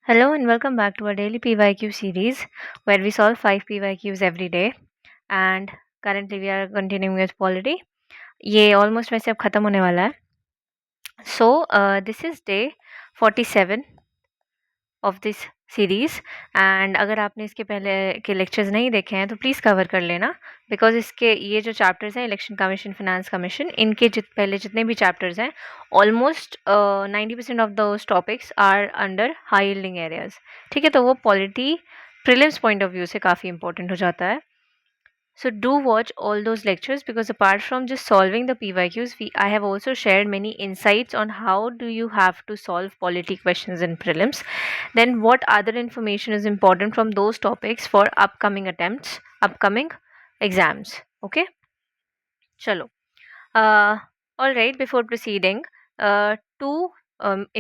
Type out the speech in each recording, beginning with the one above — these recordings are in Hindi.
Hello and welcome back to our daily PYQ series where we solve 5 PYQs every day and currently we are continuing with polity. ये almost वैसे अब खत्म होने वाला है. So this is day 47 of this series and अगर आपने इसके पहले के लेक्चर्स नहीं देखे हैं तो प्लीज़ कवर कर लेना बिकॉज इसके ये जो चैप्टर्स हैं इलेक्शन कमीशन फिनेंस कमीशन इनके पहले जितने भी चैप्टर्स हैं almost 90% of those topics are under high yielding areas. ठीक है, तो वो polity prelims point of view से काफ़ी इंपॉर्टेंट हो जाता है. So do watch all those lectures because apart from just solving the PYQs, I have also shared many insights on how do you have to solve polity questions in prelims. Then what other information is important from those topics for upcoming attempts, upcoming exams. Okay? Chalo. All right, before proceeding, two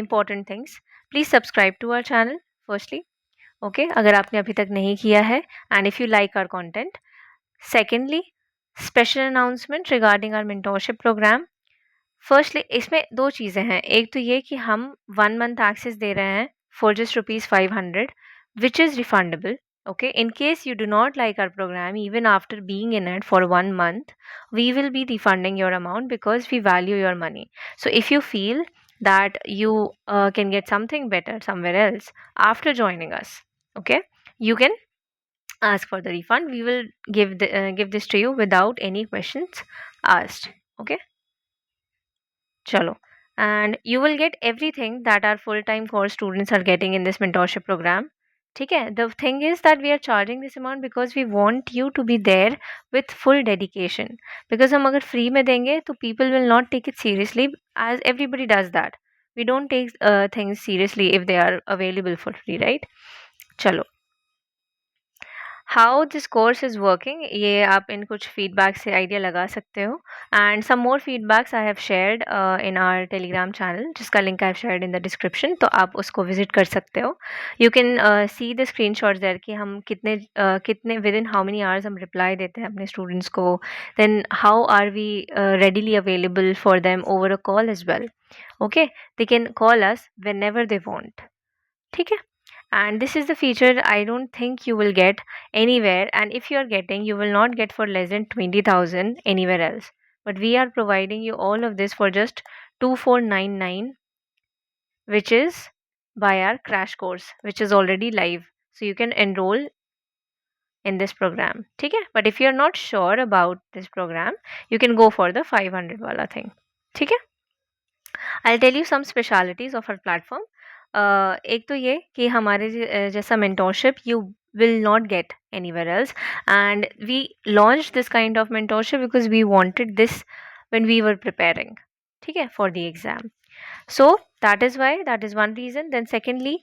important things. Please subscribe to our channel firstly. Okay, अगर आपने अभी तक नहीं किया है and if you like our content. Secondly, special announcement regarding our mentorship program. Firstly, इसमें दो चीज़ें हैं. एक तो ये कि हम 1 month access दे रहे हैं for just ₹500 which is refundable. Okay, in case you do not like our program even after being in it for 1 month, we will be refunding your amount because we value your money. So if you feel that you can get something better somewhere else after joining us, okay, you can ask for the refund. We will give this to you without any questions asked. Okay, chalo. And you will get everything that our full-time course students are getting in this mentorship program. ठीक है, the thing is that we are charging this amount because we want you to be there with full dedication. Because हम अगर free में देंगे तो people will not take it seriously as everybody does that. We don't take things seriously if they are available for free, right? चलो, how this course is working ये आप इन कुछ फीडबैक से आइडिया लगा सकते हो. And some more feedbacks I have shared in our Telegram channel जिसका link I have shared in the description, तो आप उसको विजिट कर सकते हो. You can see the screen shot there कि हम कितने with in how many hours हम रिप्लाई देते हैं अपने स्टूडेंट्स को. Then how are we readily available for them over a call as well. Okay, they can call us when ever they want. ठीक है, and this is the feature I don't think you will get anywhere, and if you are getting, you will not get for less than 20,000 anywhere else. But we are providing you all of this for just 2499, which is by our crash course which is already live, so you can enroll in this program. ठीक है, but if you are not sure about this program, you can go for the 500 wala thing. ठीक है, I'll tell you some specialities of our platform. एक तो ये कि हमारे जैसा mentorship you will not get anywhere else, and we launched this kind of mentorship because we wanted this when we were preparing, ठीक है, for the exam. So that is why, that is one reason. Then secondly,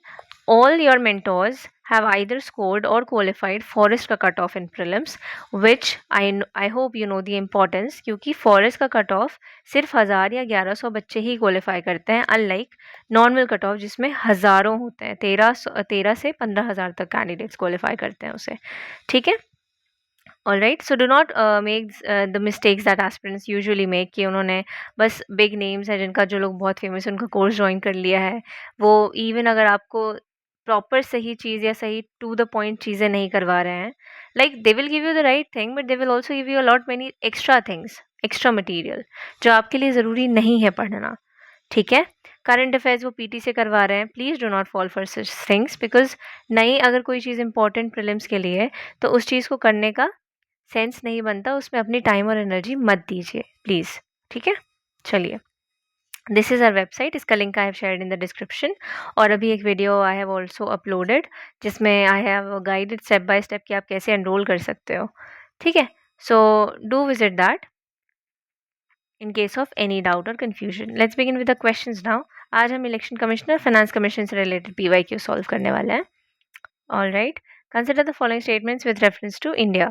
all your mentors have either scored or qualified forest का cut off in prelims, which I hope you know the importance, क्योंकि forest का cut off सिर्फ 1000 या 1100 बच्चे ही क्वालिफाई करते हैं, अनलाइक नॉर्मल कट ऑफ जिसमें हज़ारों होते हैं. 13 से 15,000 तक कैंडिडेट्स क्वालिफाई करते हैं उसे. ठीक है, all right. So do not make the mistakes that aspirants usually make कि उन्होंने बस बिग नेम्स हैं जिनका जो लोग बहुत फेमस है उनका कोर्स ज्वाइन कर लिया है, वो इवन अगर आपको प्रॉपर सही चीज़ या सही टू द पॉइंट चीज़ें नहीं करवा रहे हैं. Like they will give you the right thing but they will also give you a lot many extra things, extra material जो आपके लिए ज़रूरी नहीं है पढ़ना. ठीक है, करंट अफेयर्स वो पीटी से करवा रहे हैं. Please do not fall for such things because नहीं, अगर कोई चीज़ इंपॉर्टेंट प्रीलिम्स के लिए है तो उस चीज़ को करने का सेंस नहीं बनता, उसमें अपनी टाइम और एनर्जी मत दीजिए प्लीज़. ठीक है, चलिए, दिस इज़ आवर वेबसाइट, इसका link I have shared in the description. और अभी एक video I have also uploaded जिसमें I have guided step by step कि आप कैसे एनरोल कर सकते हो. ठीक है, so do visit that in case of any doubt or confusion. Let's begin with the questions now. आज हम इलेक्शन कमिश्नर फाइनेंस कमीशन से रिलेटेड PYQ सॉल्व करने वाले हैं. All right. Consider the following statements with reference to India.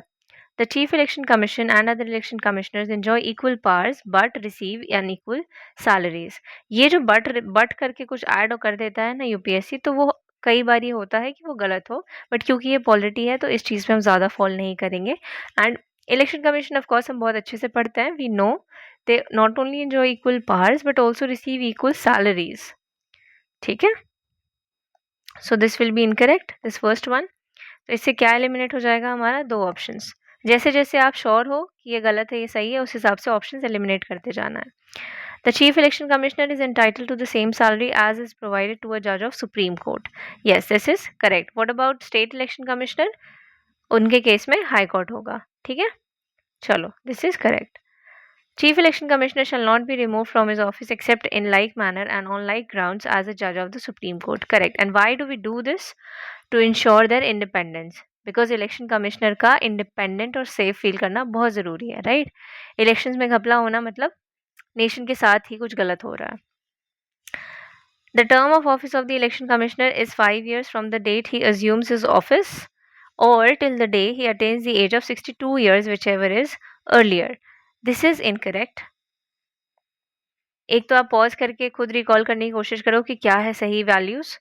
The Chief Election Commission and other election commissioners enjoy equal powers but receive unequal salaries. ये जो बट करके कुछ ऐड कर देता है ना यूपीएससी, तो वो कई बार ये होता है कि वो गलत हो, बट क्योंकि ये पॉलिटी है तो इस चीज़ पे हम ज़्यादा फॉल नहीं करेंगे. And election commission of course हम बहुत अच्छे से पढ़ते हैं. We know they not only enjoy equal powers but also receive equal salaries. ठीक है, so this will be incorrect, this first one. तो इससे क्या एलिमिनेट हो जाएगा हमारा, 2 ऑप्शंस। जैसे जैसे आप श्योर हो कि ये गलत है ये सही है, उस हिसाब से ऑप्शंस एलिमिनेट करते जाना है। The chief election commissioner is entitled to the same salary as is provided to a जज of supreme court. Yes, this is correct. What about state election commissioner, उनके केस में हाई कोर्ट होगा। ठीक है, चलो this is correct. Chief Election Commissioner shall not be removed from his office except in like manner and on like grounds as a judge of the Supreme Court. Correct. And why do we do this? To ensure their independence. Because election commissioner का independent और safe feel करना बहुत ज़रूरी है, right? Elections में घपला होना मतलब nation के साथ ही कुछ गलत हो रहा है। The term of office of the election commissioner is 5 years from the date he assumes his office or till the day he attains the age of 62 years, whichever is earlier. This is incorrect. एक तो आप पॉज करके खुद रिकॉल करने की कोशिश करो कि क्या है सही वैल्यूज,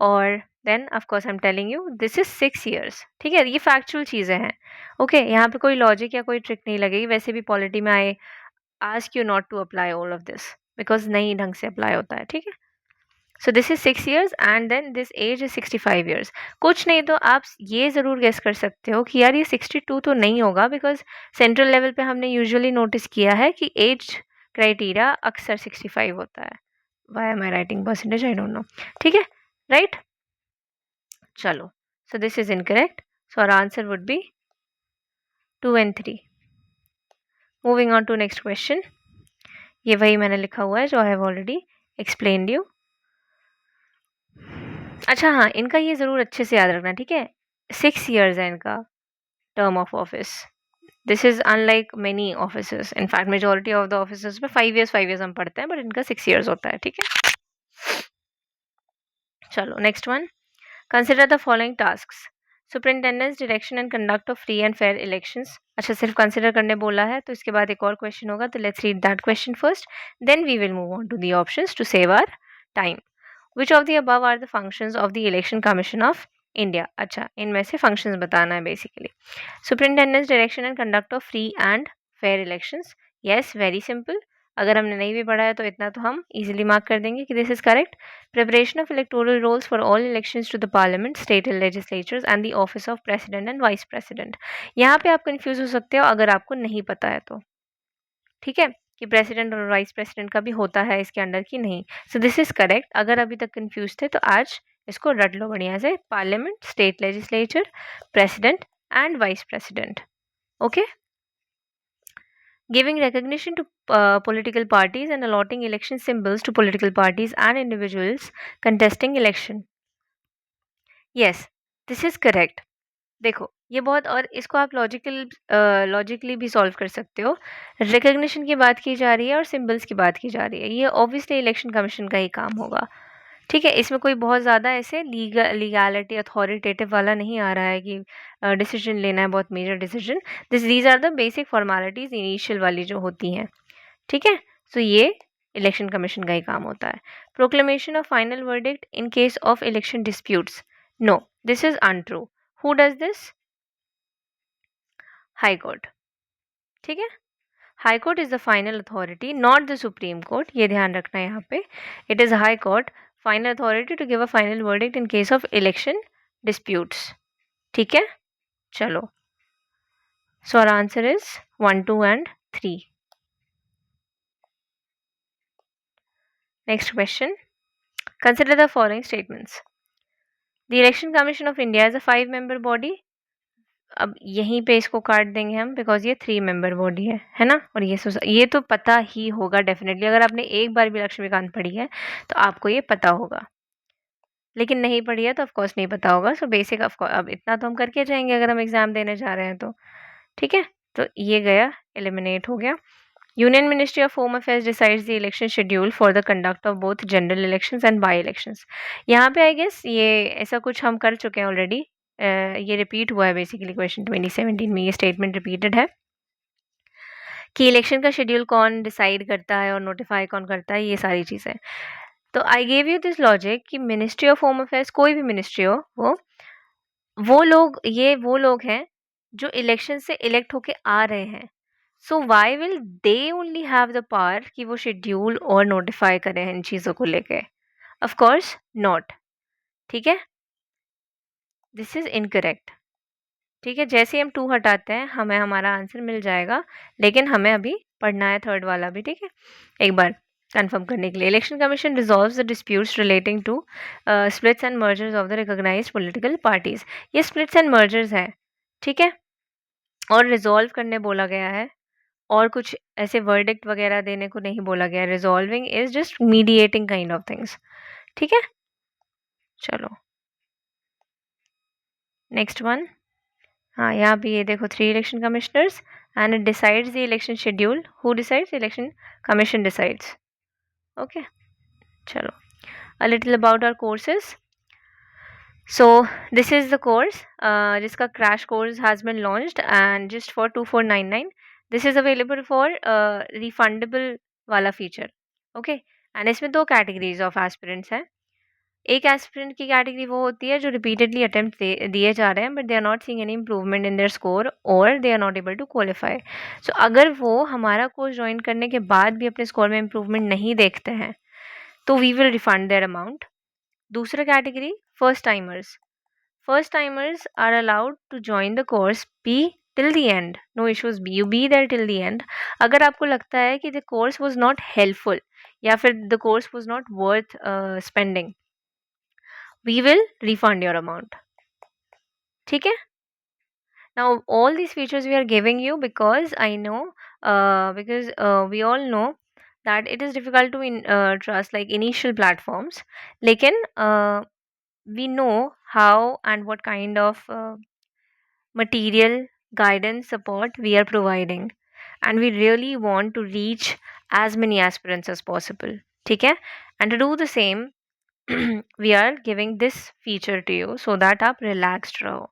और then of course I am telling you this is 6 years। ठीक है, ये फैक्चुअल चीज़ें हैं। ओके, यहाँ पे कोई लॉजिक या कोई ट्रिक नहीं लगेगी। वैसे भी पॉलिटी में I ask you not to apply all of this because नहीं ढंग से अप्लाई होता है। ठीक है, so this is 6 years and then this age is 65 years। कुछ नहीं तो आप ये ज़रूर गेस कर सकते हो कि यार ये 62 तो नहीं होगा, बिकॉज सेंट्रल लेवल पे हमने यूजुअली नोटिस किया है कि एज क्राइटेरिया अक्सर 65 होता है। Why am I writing percentage, I don't know. ठीक है, राइट, चलो। So this is incorrect, so our answer would be 2 and 3। Moving on to next question. ये वही मैंने लिखा हुआ है जो I have already explained you. अच्छा हाँ, इनका ये ज़रूर अच्छे से याद रखना, ठीक है। 6 years है इनका term of office. This is unlike many office, in fact majority of the office में 5 years हम पढ़ते हैं, बट इनका 6 years होता है। ठीक है, चलो next one. Consider the following tasks. Superintendence direction and conduct of free and fair elections. अच्छा, सिर्फ कंसिडर करने बोला है, तो इसके बाद एक और क्वेश्चन होगा, तो let's read that question first, then we will move on to the options to save our time. Which of the above are the functions of the Election Commission of India? अच्छा, इनमें से functions बताना है basically. Superintendence, direction and conduct of free and fair elections. Yes, very simple. अगर हमने नहीं भी पढ़ा है तो इतना तो हम easily mark कर देंगे कि this is correct. Preparation of electoral rolls for all elections to the parliament, state legislatures and the office of president and vice president. यहाँ पे आप confuse हो सकते हो अगर आपको नहीं पता है तो, ठीक है, कि प्रेसिडेंट और वाइस प्रेसिडेंट का भी होता है इसके अंडर की नहीं। सो दिस इज करेक्ट। अगर अभी तक कंफ्यूज थे तो आज इसको रट लो बढ़िया से, parliament, state legislature, president and vice president. Okay, giving recognition to political parties and allotting election symbols to political parties and individuals contesting election. Yes, this is correct. देखो ये बहुत, और इसको आप लॉजिकली भी सॉल्व कर सकते हो। रिकग्निशन की बात की जा रही है और सिंबल्स की बात की जा रही है, ये ऑब्वियसली इलेक्शन कमीशन का ही काम होगा। ठीक है, इसमें कोई बहुत ज़्यादा ऐसे लीगैलिटी अथॉरिटेटिव वाला नहीं आ रहा है कि डिसीजन लेना है, बहुत major decision. These are the basic formalities initial वाली जो होती हैं। ठीक है, सो ये इलेक्शन कमीशन का ही काम होता है। Proclamation of final verdict in case of election disputes, no, this is untrue. Who does this? High court. ठीक है, high court is the final authority, not the supreme court, ये ध्यान रखना है यहाँ पे। It is high court final authority to give a final verdict in case of election disputes. ठीक है, चलो, so our answer is 1, 2 and 3। Next question, consider the following statements. The election commission of India is a 5-member body. अब यहीं पे इसको काट देंगे हम, बिकॉज ये 3-member बॉडी है ना। और ये तो पता ही होगा डेफिनेटली, अगर आपने एक बार भी लक्ष्मीकांत पढ़ी है तो आपको ये पता होगा, लेकिन नहीं पढ़ी है तो ऑफकोर्स नहीं पता होगा। सो बेसिक अब इतना तो हम करके जाएंगे अगर हम एग्जाम देने जा रहे हैं तो। ठीक है, तो ये गया, एलिमिनेट हो गया। Union ministry of home affairs decides the election schedule for the conduct of both general elections and by elections. यहाँ पे आई गेस ये ऐसा कुछ हम कर चुके हैं ऑलरेडी, ये रिपीट हुआ है बेसिकली, क्वेश्चन 2017 में ये स्टेटमेंट रिपीटेड है कि इलेक्शन का शेड्यूल कौन डिसाइड करता है और नोटिफाई कौन करता है, ये सारी चीज़ें। तो I gave you this logic कि मिनिस्ट्री ऑफ होम अफेयर्स, कोई भी मिनिस्ट्री हो, वो लोग हैं जो इलेक्शन से इलेक्ट होके आ रहे हैं। So why will they only have the power कि वो शेड्यूल और नोटिफाई करें इन चीज़ों को लेके? Of course not. ठीक है, दिस इज़ इनकरेक्ट। ठीक है, जैसे ही हम 2 हटाते हैं हमें हमारा आंसर मिल जाएगा, लेकिन हमें अभी पढ़ना है थर्ड वाला भी, ठीक है? एक बार कंफर्म करने के लिए, election commission resolves the disputes relating to splits and mergers of the recognised political parties. ये स्प्लिट्स एंड मर्जर्स है, ठीक है, और रिजॉल्व करने बोला गया है, और कुछ ऐसे वर्डिक्ट वगैरह देने को नहीं बोला गया। Resolving is just mediating kind of things, ठीक है? चलो नेक्स्ट वन। हाँ, यहाँ भी ये देखो, 3 election commissioners and it decides the election schedule. Who decides? Election commission decides. Okay, चलो, a little about our courses. So this is the course जिसका crash course has been launched and just for 2499. This is available for refundable वाला feature. Okay, and इसमें 2 categories of aspirants हैं। एक एस्पिरेंट की कैटेगरी वो होती है जो रिपीटेडली अटेम्प्ट दिए जा रहे हैं but they are not seeing any improvement in their score और they are not able to qualify. So अगर वो हमारा कोर्स ज्वाइन करने के बाद भी अपने स्कोर में इम्प्रूवमेंट नहीं देखते हैं तो we will refund their amount. दूसरा category first timers. First timers are allowed to join the course be till the end, no issues, be you be there till the end. अगर आपको लगता है कि the course was not helpful या फिर the course was not worth spending, we will refund your amount, ठीक है? Now all these features we are giving you because I know because we all know that it is difficult to trust like initial platforms, लेकिन we know how and what kind of material guidance support we are providing and we really want to reach as many aspirants as possible, ठीक है? And to do the same we are giving this feature to you so that आप relaxed रहो,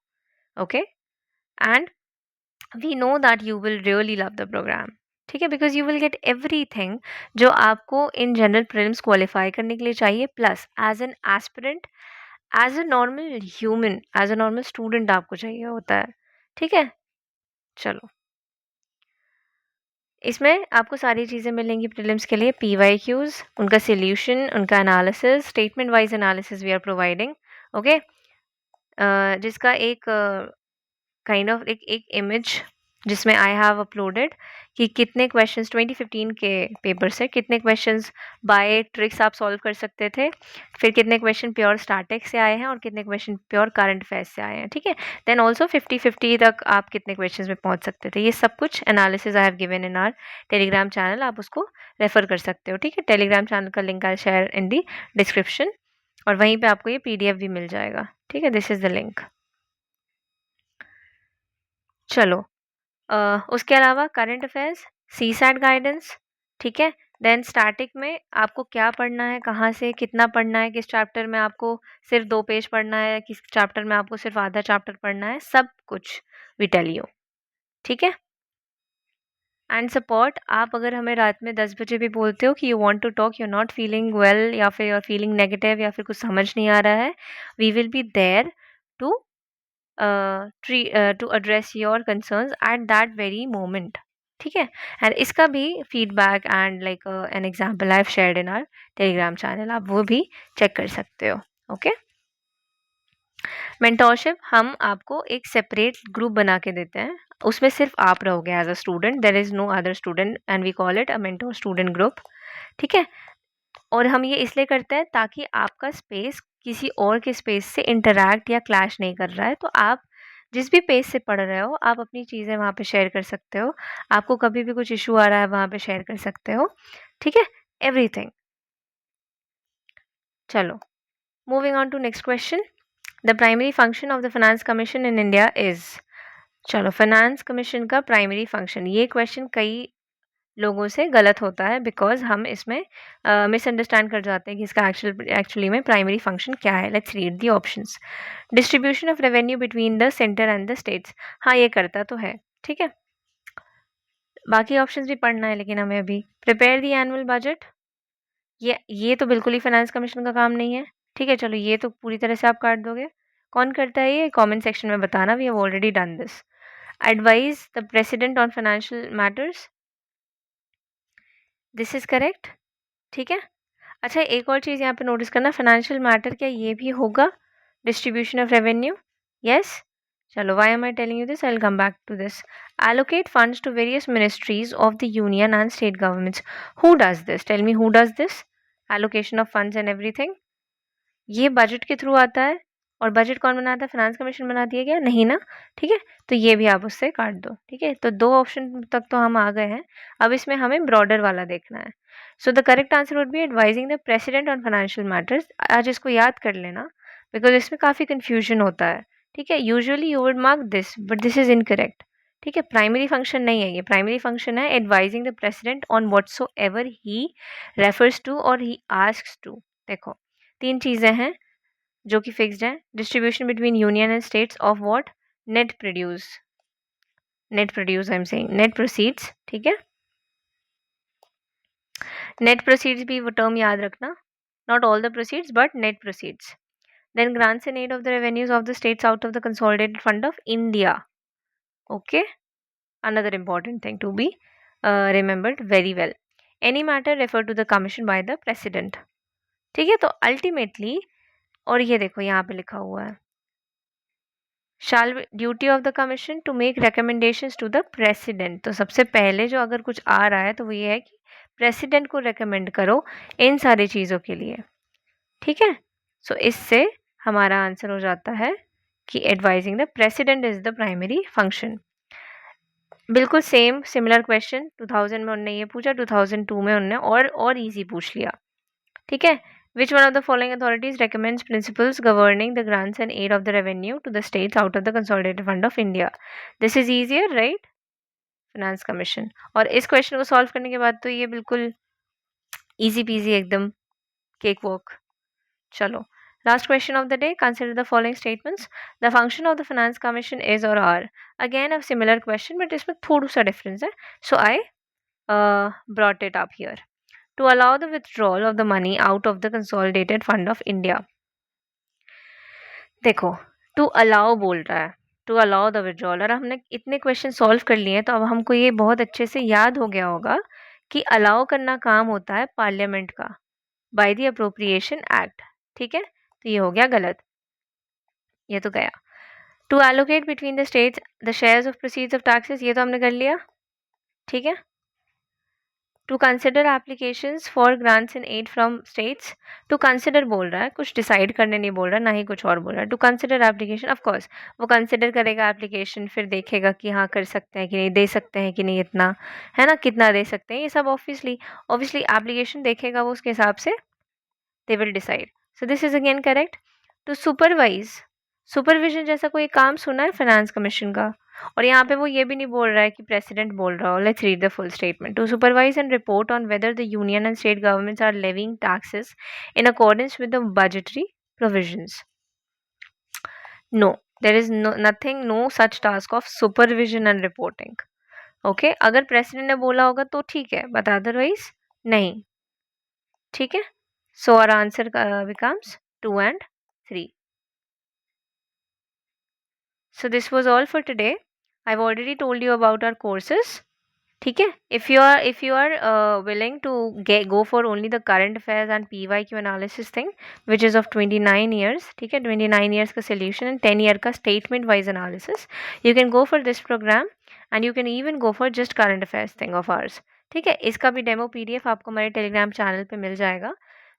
okay? And we know that you will really love the program, ठीक है? Because you will get everything जो आपको in general prelims qualify करने के लिए चाहिए, plus as an aspirant, as a normal human, as a normal student आपको चाहिए होता है, ठीक है? चलो, इसमें आपको सारी चीज़ें मिलेंगी प्रीलिम्स के लिए, PYQs, उनका सॉल्यूशन, उनका analysis, statement wise analysis we are providing, okay? जिसका एक काइंड ऑफ एक इमेज जिसमें आई हैव अपलोडेड कि कितने क्वेश्चंस 2015 के पेपर से कितने क्वेश्चंस बाय ट्रिक्स आप सॉल्व कर सकते थे, फिर कितने क्वेश्चन प्योर स्टैटिक से आए हैं और कितने क्वेश्चन प्योर करंट अफेयर्स से आए हैं, ठीक है? देन ऑल्सो 50-50 तक आप कितने क्वेश्चंस में पहुंच सकते थे, ये सब कुछ analysis I have given in our Telegram channel, आप उसको रेफर कर सकते हो, ठीक है? टेलीग्राम चैनल का link I share in the description और वहीं पे आपको ये PDF भी मिल जाएगा, ठीक है? This is the link. चलो, उसके अलावा करंट अफेयर्स, सीसैट गाइडेंस, ठीक है? देन स्टैटिक में आपको क्या पढ़ना है, कहाँ से कितना पढ़ना है, किस चैप्टर में आपको सिर्फ 2 पेज पढ़ना है, किस चैप्टर में आपको सिर्फ आधा चैप्टर पढ़ना है, सब कुछ वी टेल यू, ठीक है? एंड सपोर्ट, आप अगर हमें रात में 10 बजे भी बोलते हो कि you want to talk, you are not feeling well या फिर यू आर फीलिंग नेगेटिव या फिर कुछ समझ नहीं आ रहा है, we will be there to to address your concerns at that very moment, ठीक है? एंड इसका भी feedback and like an example I have shared in our Telegram channel, आप वो भी चेक कर सकते हो, ओके? मेंटोरशिप हम आपको एक सेपरेट ग्रुप बना के देते हैं, उसमें सिर्फ आप रहोगे as a student, there is no other student and we call it a mentor student group, ठीक है? और हम ये इसलिए करते हैं ताकि आपका स्पेस किसी और के स्पेस से इंटरैक्ट या क्लैश नहीं कर रहा है, तो आप जिस भी पेज से पढ़ रहे हो आप अपनी चीज़ें वहाँ पे शेयर कर सकते हो, आपको कभी भी कुछ इशू आ रहा है वहाँ पे शेयर कर सकते हो, ठीक है? एवरीथिंग। चलो, moving on to next question. The primary function of the finance commission in India is. चलो, फाइनेंस कमीशन का प्राइमरी फंक्शन, ये क्वेश्चन कई लोगों से गलत होता है बिकॉज हम इसमें मिसअंडरस्टैंड कर जाते हैं कि इसका एक्चुअली में प्राइमरी फंक्शन क्या है। Let's read the options. Distribution of revenue between the centre and the states, हाँ ये करता तो है, ठीक है? बाकी ऑप्शंस भी पढ़ना है लेकिन हमें अभी। प्रिपेयर दी एनुअल बजट, ये तो बिल्कुल ही फाइनेंस कमीशन का काम नहीं है, ठीक है? चलो, ये तो पूरी तरह से आप काट दोगे। कौन करता है ये? कमेंट सेक्शन में बताना, we have already done this. Advise the president on financial matters, this is correct, ठीक है? अच्छा, एक और चीज़ यहाँ पे नोटिस करना, फाइनेंशियल मैटर क्या ये भी होगा distribution of revenue? Yes? Chalo, why am I telling you this? I'll come back to this. Allocate funds to various ministries of the union and state governments. Who does this? Tell me who does this? Allocation of funds and everything. ये बजट के थ्रू आता है और बजट कौन बनाता है? फाइनेंस कमीशन बनाती है क्या? नहीं ना। ठीक है, तो ये भी आप उससे काट दो। ठीक है, तो दो ऑप्शन तक तो हम आ गए हैं। अब इसमें हमें ब्रॉडर वाला देखना है। So the correct answer would B advising the president on financial matters. आज इसको याद कर लेना बिकॉज इसमें काफ़ी कन्फ्यूजन होता है। ठीक है, usually you would mark this but this is incorrect. ठीक है, प्राइमरी फंक्शन नहीं है ये। प्राइमरी फंक्शन है advising the president on whatsoever he refers to और ही आस्क्स टू। देखो, तीन चीज़ें हैं जो कि फिक्स्ड है। Distribution between union and states of what? Net produce. Net produce I am saying net proceeds. ठीक है, नेट प्रोसीड्स भी वो टर्म याद रखना। Not all the proceeds but net proceeds. Then grants and aid of the revenues of the states out of the consolidated fund of India. Okay, another important thing to be remembered very well. Any matter referred to the commission by the president. ठीक है, तो अल्टीमेटली, और ये देखो यहाँ पे लिखा हुआ है shall duty of the commission to make recommendations to the president. तो सबसे पहले जो अगर कुछ आ रहा है तो वो ये है कि प्रेसिडेंट को रेकमेंड करो इन सारी चीज़ों के लिए। ठीक है, सो इससे हमारा आंसर हो जाता है कि advising the president is the primary function. बिल्कुल सेम सिमिलर क्वेश्चन 2000 में उनने ये पूछा, 2002 में उनने और इजी पूछ लिया। ठीक है, which one of the following authorities recommends principles governing the grants and aid of the revenue to the states out of the consolidated fund of India? This is easier, right? Finance commission. और इस क्वेश्चन को सॉल्व करने के बाद तो ये बिल्कुल इजी पीजी एकदम केक वॉक। चलो, last question of the day, consider the following statements. The function of the finance commission is or are. Again a similar question but इसमें थोड़ा सा difference है, so I brought it up here. To allow the withdrawal of the money out of the consolidated fund of India. देखो, टू अलाउ बोल रहा है, टू अलाउ द विड्रॉल। और हमने इतने क्वेश्चन सॉल्व कर लिए हैं तो अब हमको ये बहुत अच्छे से याद हो गया होगा कि अलाउ करना काम होता है पार्लियामेंट का बाय द अप्रोप्रिएशन एक्ट। ठीक है, तो ये हो गया गलत, ये तो गया। To allocate between the states the shares of proceeds of taxes, ये तो हमने कर लिया। ठीक है, to consider applications for grants and aid from states. To consider बोल रहा है, कुछ डिसाइड करने नहीं बोल रहा, ना ही कुछ और बोल रहा है। To consider application, of course वो कंसिडर करेगा एप्लीकेशन, फिर देखेगा कि हाँ कर सकते हैं कि नहीं, दे सकते हैं कि नहीं, इतना है ना, कितना दे सकते हैं, ये सब ऑब्वियसली एप्लीकेशन देखेगा वो, उसके हिसाब से they will decide. So this is again correct. To supervise, supervision जैसा कोई काम सुना है फाइनेंस कमीशन का? और यहाँ पे वो ये भी नहीं बोल रहा है कि प्रेसिडेंट बोल रहा हो। Let's read the full statement. To supervise and report on whether the union and state governments are levying taxes in accordance with the budgetary provisions. No, there is nothing, no such task of supervision and reporting. Okay, अगर प्रेसिडेंट ने बोला होगा तो ठीक है, बट अदरवाइज नहीं। ठीक है, so our answer becomes 2 and 3. So this was all for today. I've already told you about our courses. ठीक है, if you are willing to go for only the current affairs and PYQ analysis thing which is of 29 years, ठीक है, 29 years का solution and 10 year का statement wise analysis, you can go for this program and you can even go for just current affairs thing of ours. ठीक है, इसका भी डेमो PDF आपको हमारे टेलीग्राम चैनल पे मिल जाएगा।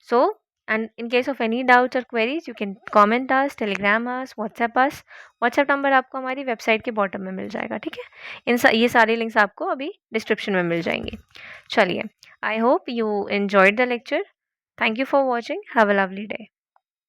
So and in case of any doubts or queries you can comment us, telegram us, whatsapp us. WhatsApp number आपको हमारी वेबसाइट के बॉटम में मिल जाएगा। ठीक है, ये सारी लिंक्स आपको अभी डिस्क्रिप्शन में मिल जाएंगी। चलिए, I hope you enjoyed the lecture. Thank you for watching, have a lovely day.